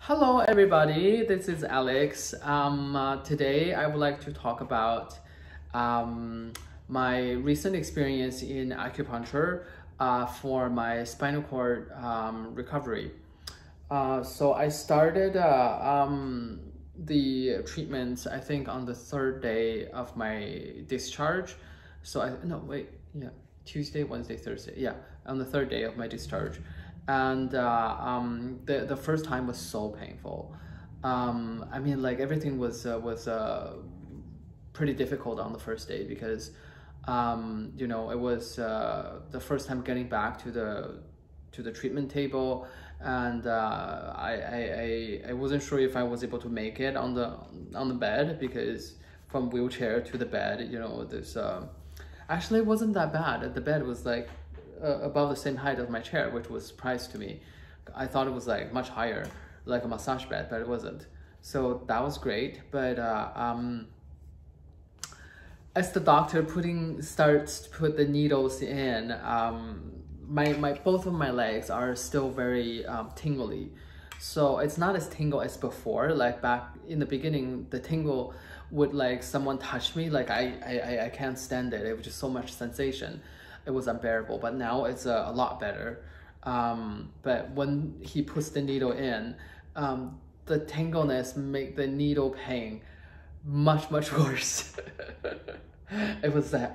Hello everybody, this is Alex. Today I would like to talk about my recent experience in acupuncture for my spinal cord recovery. So I started the treatment, I think, on the third day of my discharge. Tuesday, Wednesday, Thursday. Yeah, on the third day of my discharge. And the first time was so painful. I mean, like everything was pretty difficult on the first day because it was the first time getting back to the treatment table, and I wasn't sure if I was able to make it on the bed, because from wheelchair to the bed, there's actually it wasn't that bad. The bed was like above the same height as my chair, which was a surprise to me. I thought it was like much higher, like a massage bed, but it wasn't. So that was great. But as the doctor starts to put the needles in, my both of my legs are still very tingly. So it's not as tingle as before. Like back in the beginning, the tingle would, like, someone touch me, like I can't stand it. It was just so much sensation. It was unbearable. But now it's a lot better. But when he puts the needle in, the tingleness make the needle pain much worse. It was like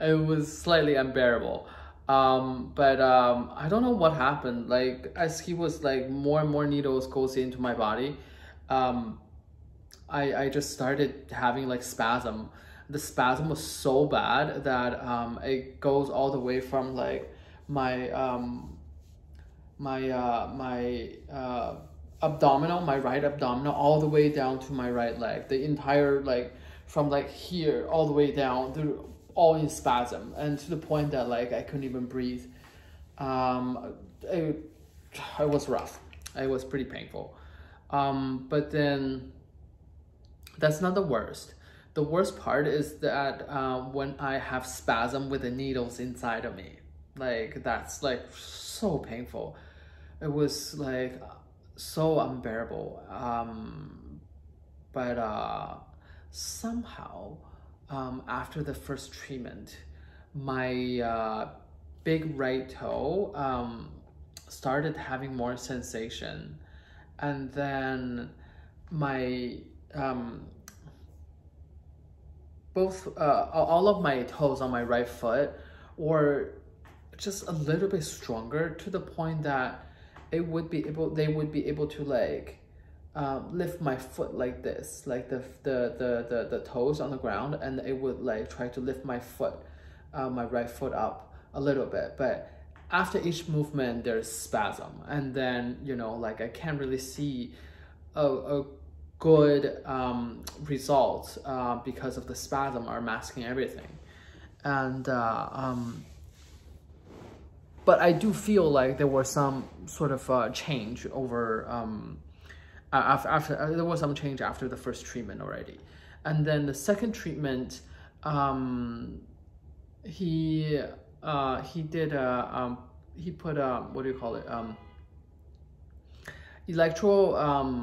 it was slightly unbearable. I don't know what happened. Like, as he was, like, more and more needles goes into my body, I just started having like spasm. The spasm was so bad that it goes all the way from like my abdominal, my right abdominal, all the way down to my right leg. The entire, like, from like here all the way down, they're all in spasm, and to the point that, like, I couldn't even breathe. It was rough. It was pretty painful. But then that's not the worst. The worst part is that when I have spasm with the needles inside of me, like, that's like so painful. It was like so unbearable. Somehow, after the first treatment, my big right toe started having more sensation, and then my all of my toes on my right foot were just a little bit stronger, to the point that they would be able to, like, lift my foot like this, like the toes on the ground, and it would, like, try to lift my foot, my right foot up a little bit. But after each movement there's spasm, and then, like, I can't really see a good results because of the spasm are masking everything. And but I do feel like there was some sort of change over after there was some change after the first treatment already. And then the second treatment, he did he put what do you call it, electro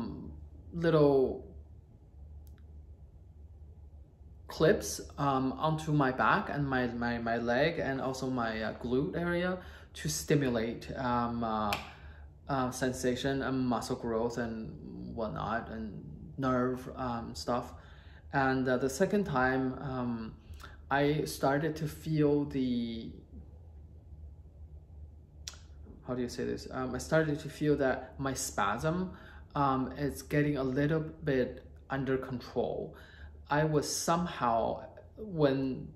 little clips onto my back and my leg, and also my glute area, to stimulate sensation and muscle growth and whatnot, and nerve stuff. And the second time, I started to feel the, how do you say this? I started to feel that my spasm is getting a little bit under control. I was somehow, when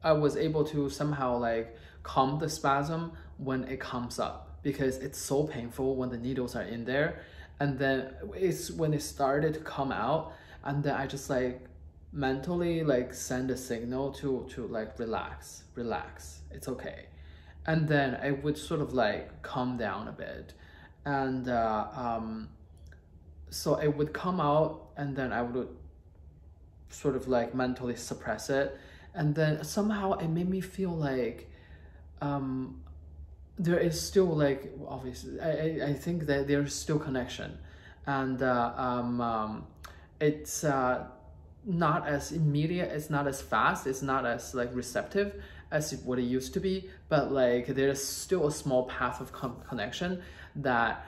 I was able to somehow, like, calm the spasm when it comes up, because it's so painful when the needles are in there. And then it's when it started to come out, and then I just, like, mentally, like, send a signal to like, relax, it's okay. And then I would sort of, like, calm down a bit. And so it would come out, and then I would sort of, like, mentally suppress it. And then somehow it made me feel like there is still like, obviously, I think that there's still connection, and it's not as immediate, it's not as fast, it's not as like receptive as what it used to be, but like there's still a small path of connection that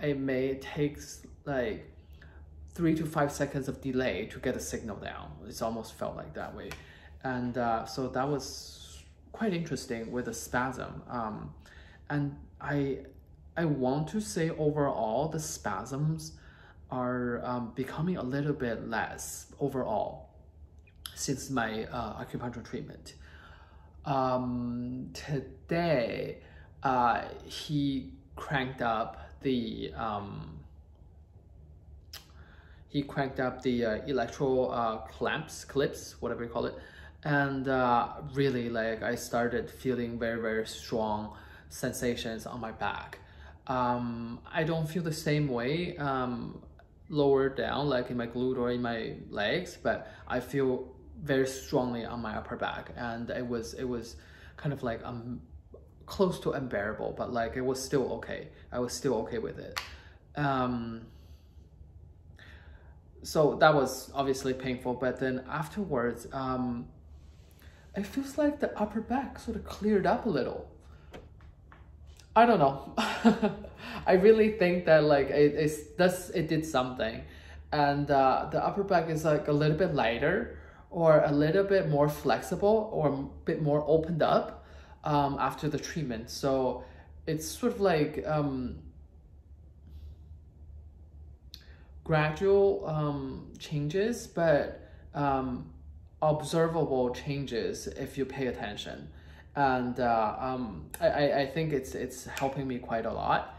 it may take like 3 to 5 seconds of delay to get a signal down. It's almost felt like that way. And so that was quite interesting with the spasm. And I want to say overall, the spasms are becoming a little bit less overall since my acupuncture treatment. Today, he cranked up the electro clips, whatever you call it, and really, like, I started feeling very, very strong sensations on my back. I don't feel the same way lower down, like in my glute or in my legs, but I feel very strongly on my upper back, and it was kind of like close to unbearable, but like it was still okay. I was still okay with it. So that was obviously painful, but then afterwards, it feels like the upper back sort of cleared up a little. I don't know. I really think that like it did something, and the upper back is like a little bit lighter, or a little bit more flexible, or a bit more opened up after the treatment. So it's sort of like gradual changes, but observable changes if you pay attention. And I think it's helping me quite a lot.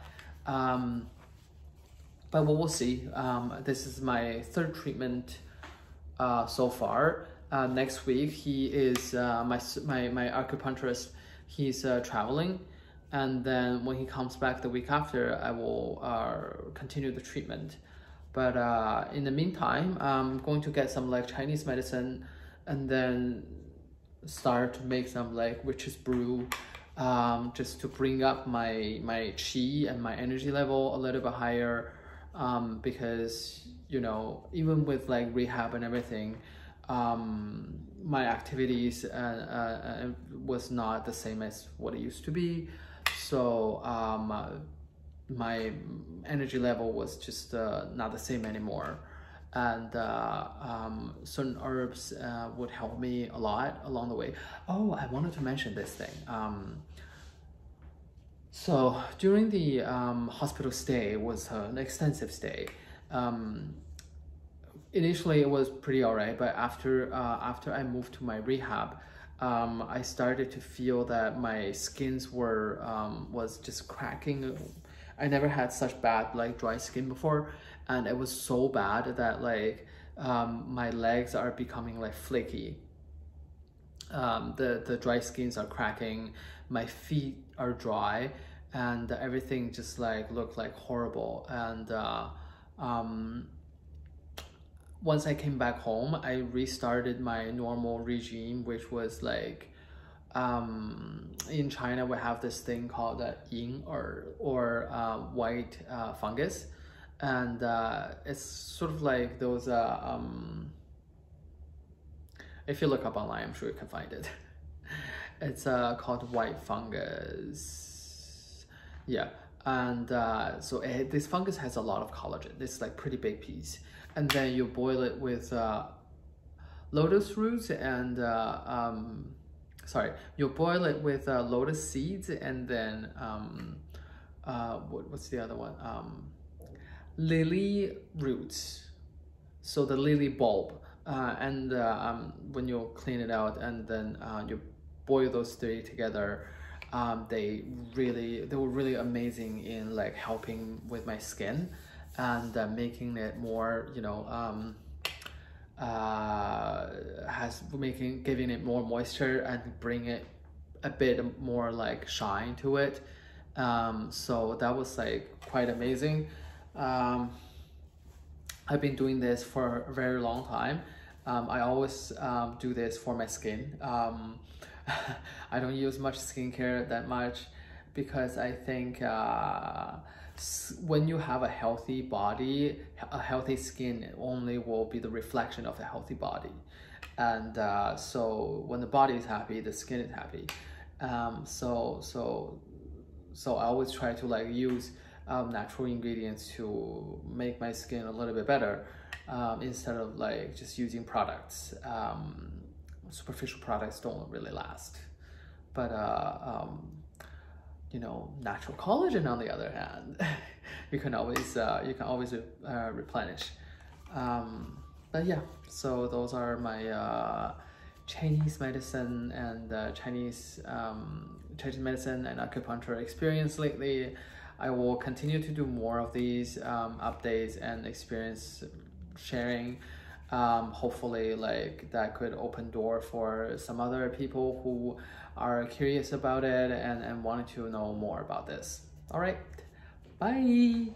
But we'll see. This is my third treatment so far. Next week, he is my acupuncturist. He's traveling, and then when he comes back the week after, I will continue the treatment. But in the meantime, I'm going to get some like Chinese medicine, and then start to make some like witch's brew, just to bring up my qi and my energy level a little bit higher, because, you know, even with like rehab and everything, my activities was not the same as what it used to be. So my energy level was just not the same anymore. And certain herbs would help me a lot along the way. Oh, I wanted to mention this thing. So during the hospital stay, it was an extensive stay. Initially, it was pretty all right, but after I moved to my rehab, I started to feel that my skins was just cracking. I never had such bad like dry skin before, and it was so bad that like my legs are becoming like flaky. The dry skins are cracking, my feet are dry, and everything just like looked like horrible. And once I came back home, I restarted my normal regime, which was like, in China we have this thing called yin or white fungus, and it's sort of like those if you look up online, I'm sure you can find it. It's called white fungus, yeah. And so this fungus has a lot of collagen. It's like pretty big piece, and then you boil it with lotus roots and you boil it with lotus seeds, and then what's the other one? Lily roots. So the lily bulb, and when you clean it out, and then you boil those three together, they were really amazing in like helping with my skin, and making it more, you know, giving it more moisture and bring it a bit more like shine to it. So that was like quite amazing. I've been doing this for a very long time. I always do this for my skin. I don't use much skincare that much, because I think when you have a healthy body, a healthy skin only will be the reflection of a healthy body. And so when the body is happy, the skin is happy. So I always try to like use natural ingredients to make my skin a little bit better, instead of like just using products. Superficial products don't really last. But you know, natural collagen on the other hand, you can always replenish. But yeah, so those are my Chinese medicine and Chinese medicine and acupuncture experience lately. I will continue to do more of these updates and experience sharing. Hopefully like that could open door for some other people who are curious about it and wanted to know more about this. All right, bye.